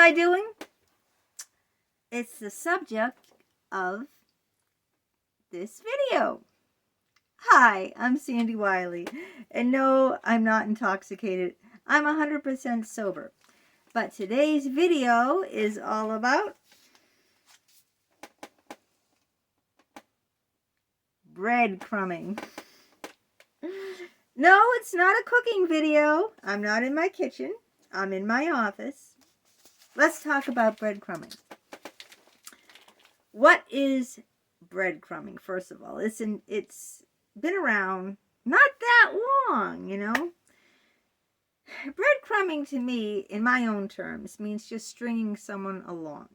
I doing? It's the subject of this video. Hi, I'm Sandy Wiley, and no, I'm not intoxicated. I'm 100% sober. But today's video is all about breadcrumbing. No, it's not a cooking video. I'm not in my kitchen. I'm in my office. Let's talk about breadcrumbing. What is breadcrumbing, first of all? It's been around not that long, you know. Breadcrumbing to me, in my own terms, means just stringing someone along.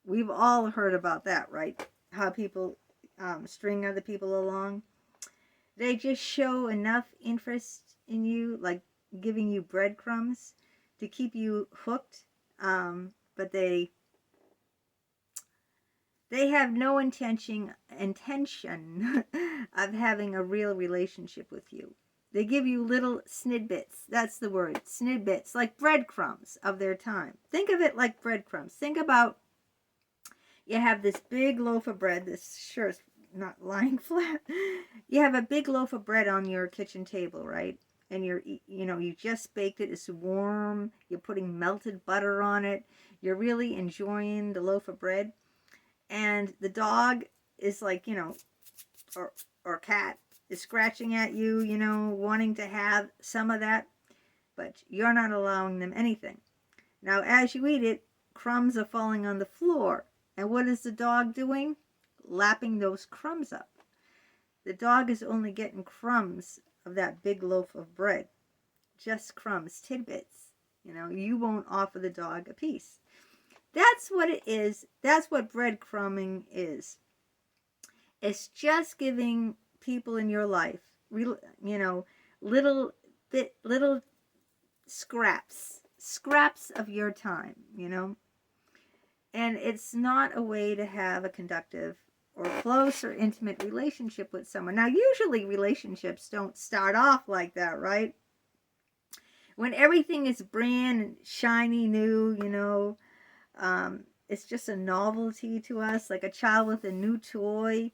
We've all heard about that, right? How people string other people along. They just show enough interest in you, like giving you breadcrumbs to keep you hooked, but they have no intention of having a real relationship with you. They give you little snidbits. That's the word, snidbits, like breadcrumbs of their time. Think of it like breadcrumbs. Think about, you have this big loaf of bread. This sure is not lying flat. You have a big loaf of bread on your kitchen table, right? And you just baked it. It's warm. You're putting melted butter on it. You're really enjoying the loaf of bread. And the dog is like, or cat is scratching at you, wanting to have some of that, but you're not allowing them anything. Now, as you eat it, crumbs are falling on the floor. And what is the dog doing? Lapping those crumbs up. The dog is only getting crumbs of that big loaf of bread. Just crumbs, tidbits. You won't offer the dog a piece. That's what it is. That's what breadcrumbing is. It's just giving people in your life, little scraps of your time, And it's not a way to have a conductive or close or intimate relationship with someone. Now, usually relationships don't start off like that, right? When everything is brand shiny new, it's just a novelty to us, like a child with a new toy.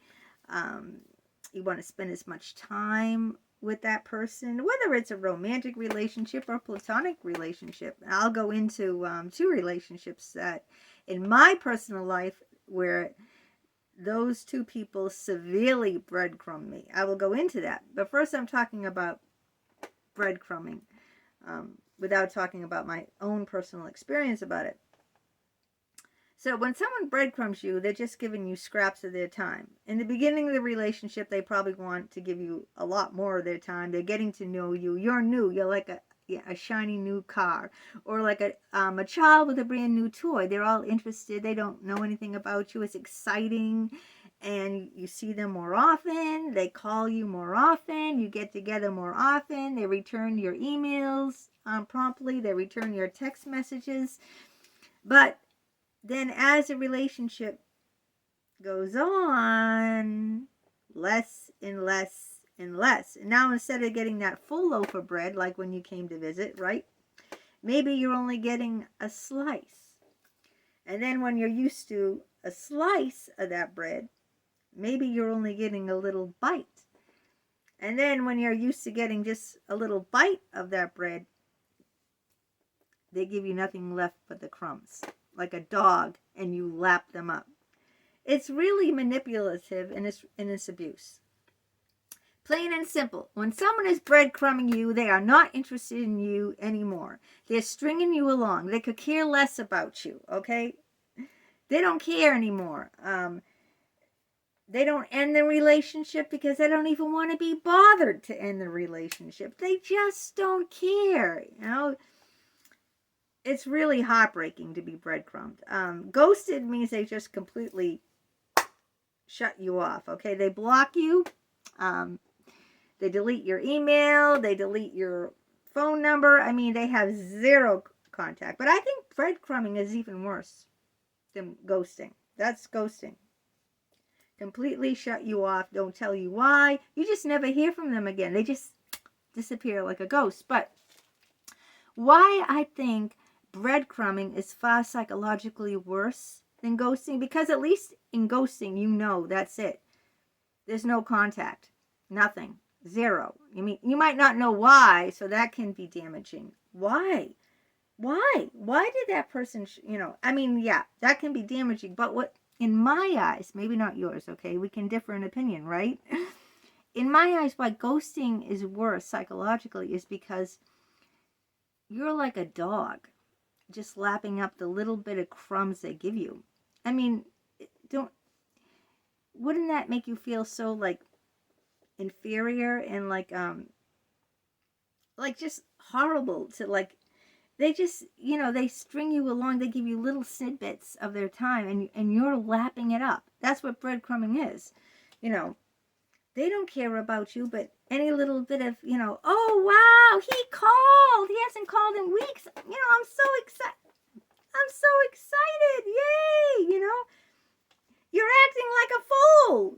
You want to spend as much time with that person, whether it's a romantic relationship or a platonic relationship. I'll go into 2 relationships that in my personal life where those 2 people severely breadcrumbed me. I will go into that. But first I'm talking about breadcrumbing without talking about my own personal experience about it. So when someone breadcrumbs you, they're just giving you scraps of their time. In the beginning of the relationship, they probably want to give you a lot more of their time. They're getting to know you. You're new. You're like a shiny new car. Or like a child with a brand new toy. They're all interested. They don't know anything about you. It's exciting. And you see them more often. They call you more often. You get together more often. They return your emails promptly. They return your text messages. But then as a relationship goes on, less and less and less. And now instead of getting that full loaf of bread, like when you came to visit, right? Maybe you're only getting a slice. And then when you're used to a slice of that bread, maybe you're only getting a little bite. And then when you're used to getting just a little bite of that bread, they give you nothing left but the crumbs. Like a dog, and you lap them up. It's really manipulative and it's abuse. Plain and simple. When someone is breadcrumbing you, they are not interested in you anymore. They're stringing you along. They could care less about you, okay? They don't care anymore. They don't end the relationship because they don't even want to be bothered to end the relationship. They just don't care, It's really heartbreaking to be breadcrumbed. Ghosted means they just completely shut you off, okay? They block you. They delete your email. They delete your phone number. I mean, they have zero contact. But I think breadcrumbing is even worse than ghosting. That's ghosting. Completely shut you off. Don't tell you why. You just never hear from them again. They just disappear like a ghost. But why I think breadcrumbing is far psychologically worse than ghosting, because at least in ghosting, you know that's it. There's no contact, nothing, zero. You might not know why, so that can be damaging. Why? Why did that person, yeah, that can be damaging. But what, in my eyes, maybe not yours, okay? We can differ in opinion, right? In my eyes, why ghosting is worse psychologically is because you're like a dog, just lapping up the little bit of crumbs they give you. Wouldn't that make you feel so like inferior and like just horrible to like, they just, they string you along, they give you little snippets of their time and you're lapping it up. That's what breadcrumbing is. They don't care about you, but any little bit of, oh wow, he called. He hasn't called in weeks. I'm so excited. Yay, You're acting like a fool,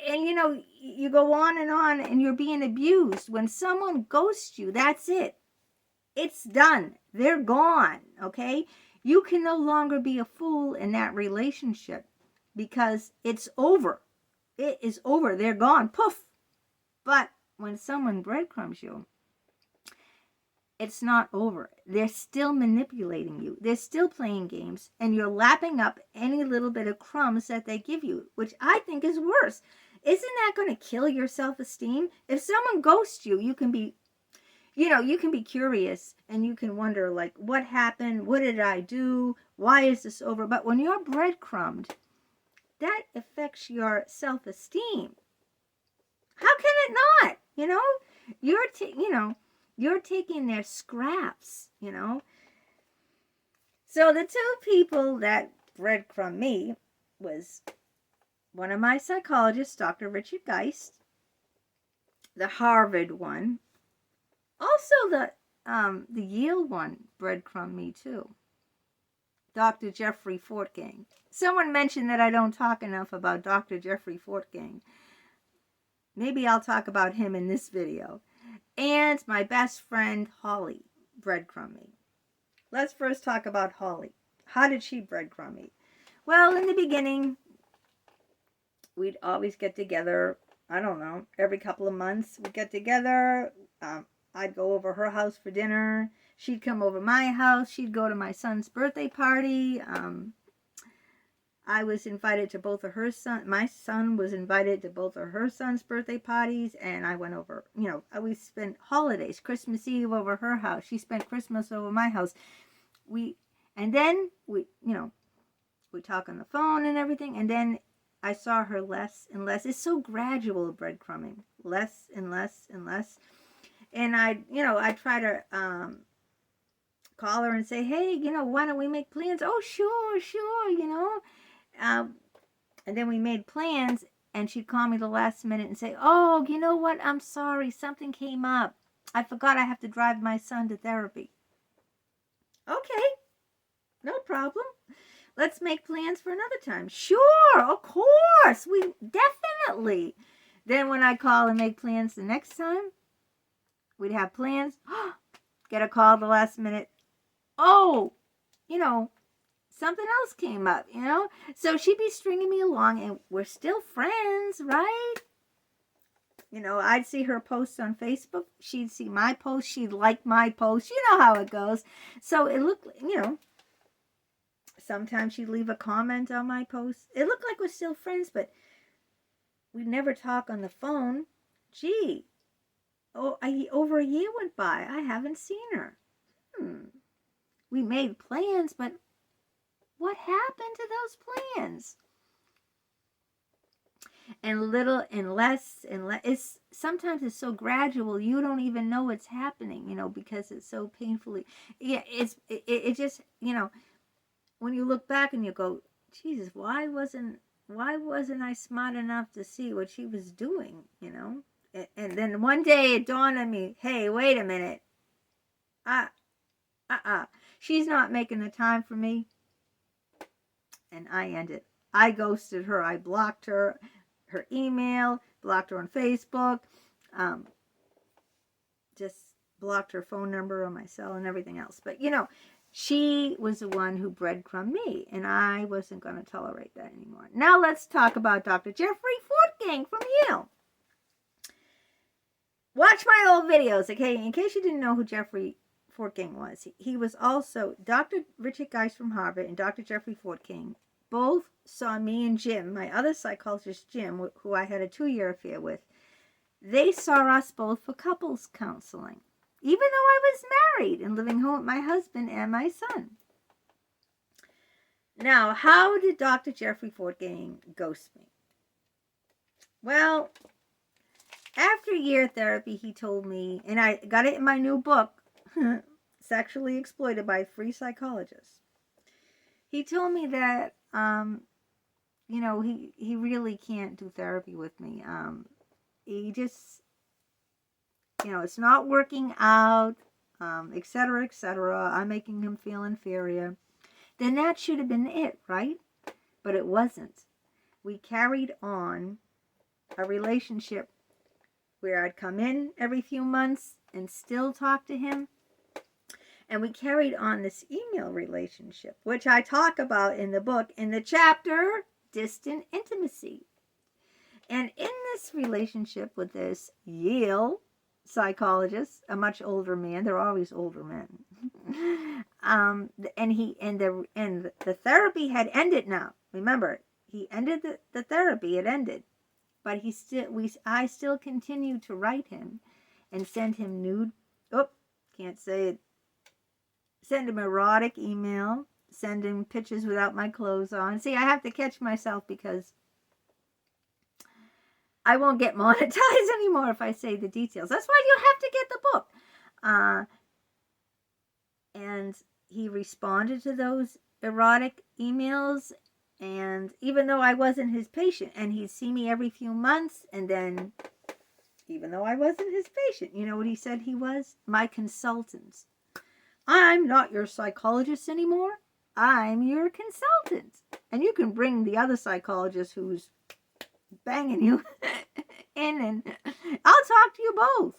And you go on and you're being abused. When someone ghosts you, that's it. It's done. They're gone, okay? You can no longer be a fool in that relationship because it's over. It is over. They're gone. Poof. But when someone breadcrumbs you, it's not over. They're still manipulating you. They're still playing games, and you're lapping up any little bit of crumbs that they give you, which I think is worse. Isn't that going to kill your self-esteem? If someone ghosts you, you can be curious and you can wonder, like, what happened? What did I do? Why is this over? But when you're breadcrumbed, that affects your self-esteem. How can it not? You're taking their scraps, So the two people that breadcrumbed me was one of my psychologists, Dr. Richard Geist, the Harvard one. Also the Yale one breadcrumbed me too. Dr. Jeffrey Fortgang. Someone mentioned that I don't talk enough about Dr. Jeffrey Fortgang. Maybe I'll talk about him in this video. And my best friend, Holly, breadcrumbed me. Let's first talk about Holly. How did she breadcrumb me? Well, in the beginning, we'd always get together. I don't know, every couple of months we'd get together. I'd go over her house for dinner. She'd come over my house. She'd go to my son's birthday party. I was invited to both of her sons. My son was invited to both of her sons' birthday parties, and I went over, we spent holidays, Christmas Eve over her house. She spent Christmas over my house. And then we talk on the phone and everything, and then I saw her less and less. It's so gradual, breadcrumbing, less and less and less. And I try to call her and say, hey, why don't we make plans? Oh, sure, and then we made plans, and she'd call me the last minute and say, oh, you know what? I'm sorry. Something came up. I forgot I have to drive my son to therapy. Okay, no problem. Let's make plans for another time. Sure, of course. We definitely. Then when I call and make plans the next time, we'd have plans. Get a call the last minute. Oh, something else came up, So she'd be stringing me along, and we're still friends, right? I'd see her posts on Facebook. She'd see my post. She'd like my post. You know how it goes. So it looked, sometimes she'd leave a comment on my post. It looked like we're still friends, but we'd never talk on the phone. Gee, over a year went by. I haven't seen her. We made plans, but what happened to those plans? And little and less and less. Sometimes it's so gradual you don't even know what's happening, because it's so painfully. Yeah, it just, when you look back and you go, Jesus, why wasn't I smart enough to see what she was doing, And then one day it dawned on me, hey, wait a minute. She's not making the time for me. And I ghosted her. I blocked her email, blocked her on Facebook. Just blocked her phone number on my cell and everything else. But, she was the one who breadcrumbed me, and I wasn't going to tolerate that anymore. Now let's talk about Dr. Jeffrey Fortgang from Yale. Watch my old videos, okay? In case you didn't know who Jeffrey Fortgang was, he was also Dr. Richard Geist from Harvard and Dr. Jeffrey Fortgang. Both saw me and Jim, my other psychologist Jim, who I had a 2-year affair with. They saw us both for couples counseling, even though I was married and living home with my husband and my son. Now, how did Dr. Jeffrey Fortgang ghost me? Well, after a year of therapy, he told me, and I got it in my new book, Sexually Exploited by Free Psychologists. He told me that, he really can't do therapy with me. He just, it's not working out, et cetera, et cetera. I'm making him feel inferior. Then that should have been it, right? But it wasn't. We carried on a relationship where I'd come in every few months and still talk to him. And we carried on this email relationship, which I talk about in the book, in the chapter, Distant Intimacy. And in this relationship with this Yale psychologist, a much older man, they're always older men, and the therapy had ended now. Remember, he ended the therapy, it ended. But I still continued to write him and send him send him erotic email, send him pictures without my clothes on. See, I have to catch myself because I won't get monetized anymore if I say the details. That's why you have to get the book. And he responded to those erotic emails. And even though I wasn't his patient, and he'd see me every few months, and then even though I wasn't his patient, you know what he said he was? My consultant. I'm not your psychologist anymore. I'm your consultant. And you can bring the other psychologist who's banging you in, and I'll talk to you both.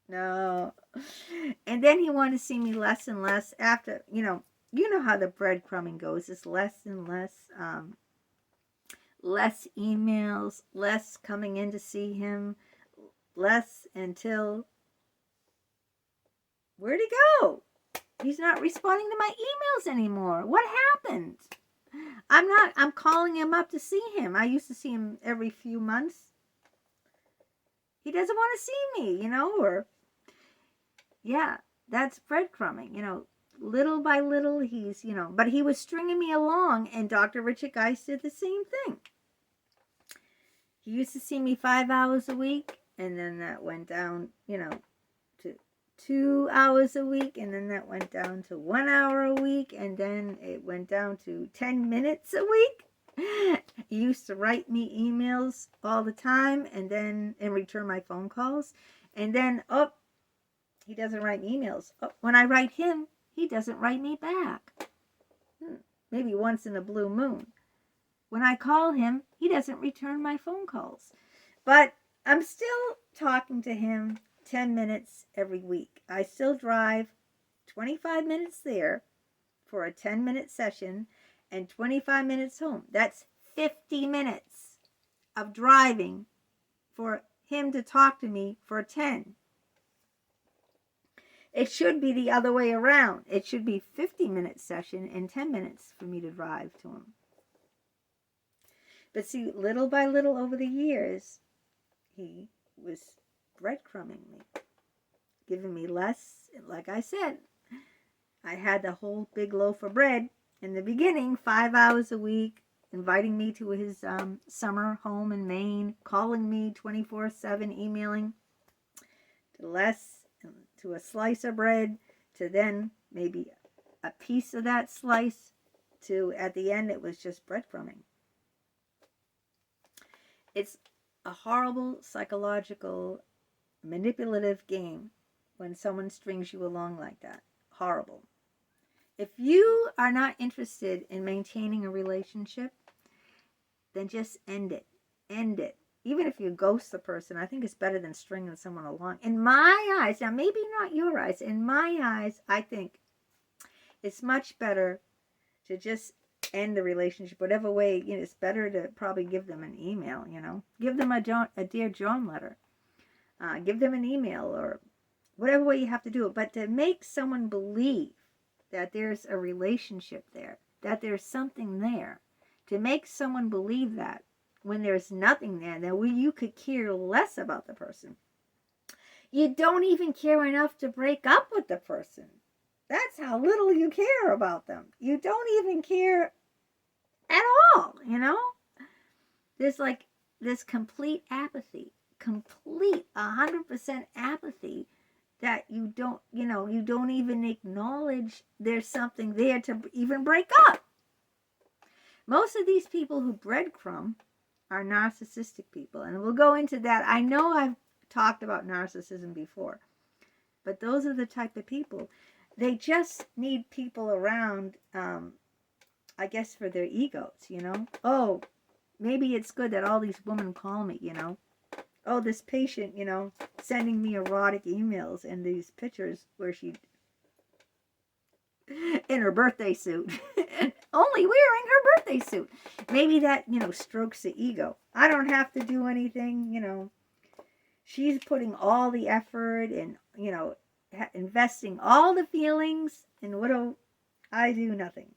No. And then he wanted to see me less and less after, you know how the breadcrumbing goes. It's less and less, less emails, less coming in to see him, less until, where'd he go? He's not responding to my emails anymore. What happened? I'm calling him up to see him. I used to see him every few months. He doesn't want to see me, or, yeah, that's breadcrumbing, little by little, he's, but he was stringing me along, and Dr. Richard Geist did the same thing. He used to see me 5 hours a week, and then that went down, to 2 hours a week, and then that went down to 1 hour a week, and then it went down to 10 minutes a week. He used to write me emails all the time, and return my phone calls, and then, he doesn't write me emails. When I write him, he doesn't write me back. Maybe once in a blue moon. When I call him, he doesn't return my phone calls. But I'm still talking to him 10 minutes every week. I still drive 25 minutes there for a 10-minute session and 25 minutes home. That's 50 minutes of driving for him to talk to me for 10. It should be the other way around. It should be 50-minute session and 10 minutes for me to drive to him. But see, little by little over the years, he was breadcrumbing me, giving me less. Like I said, I had the whole big loaf of bread in the beginning, 5 hours a week, inviting me to his summer home in Maine, calling me 24/7, emailing, to a slice of bread, to then maybe a piece of that slice, to at the end it was just breadcrumbing. It's a horrible psychological manipulative game when someone strings you along like that. Horrible. If you are not interested in maintaining a relationship, then just end it. End it. Even if you ghost the person, I think it's better than stringing someone along. In my eyes, now maybe not your eyes, in my eyes, I think it's much better to just end the relationship, whatever way. It's better to probably give them an email, give them a Dear John letter, give them an email, or whatever way you have to do it. But to make someone believe that there's a relationship there, that there's something there, to make someone believe that when there's nothing there, that you could care less about the person. You don't even care enough to break up with the person. That's how little you care about them. You don't even care at all, There's like this complete apathy, complete 100% apathy, that you don't even acknowledge there's something there to even break up. Most of these people who breadcrumb are narcissistic people, and we'll go into that. I know I've talked about narcissism before, but those are the type of people. They just need people around, I guess, for their egos, Oh, maybe it's good that all these women call me, Oh, this patient, sending me erotic emails and these pictures where she in her birthday suit, only wearing her birthday suit. Maybe that, strokes the ego. I don't have to do anything, She's putting all the effort and, investing all the feelings, and what do I do? Nothing.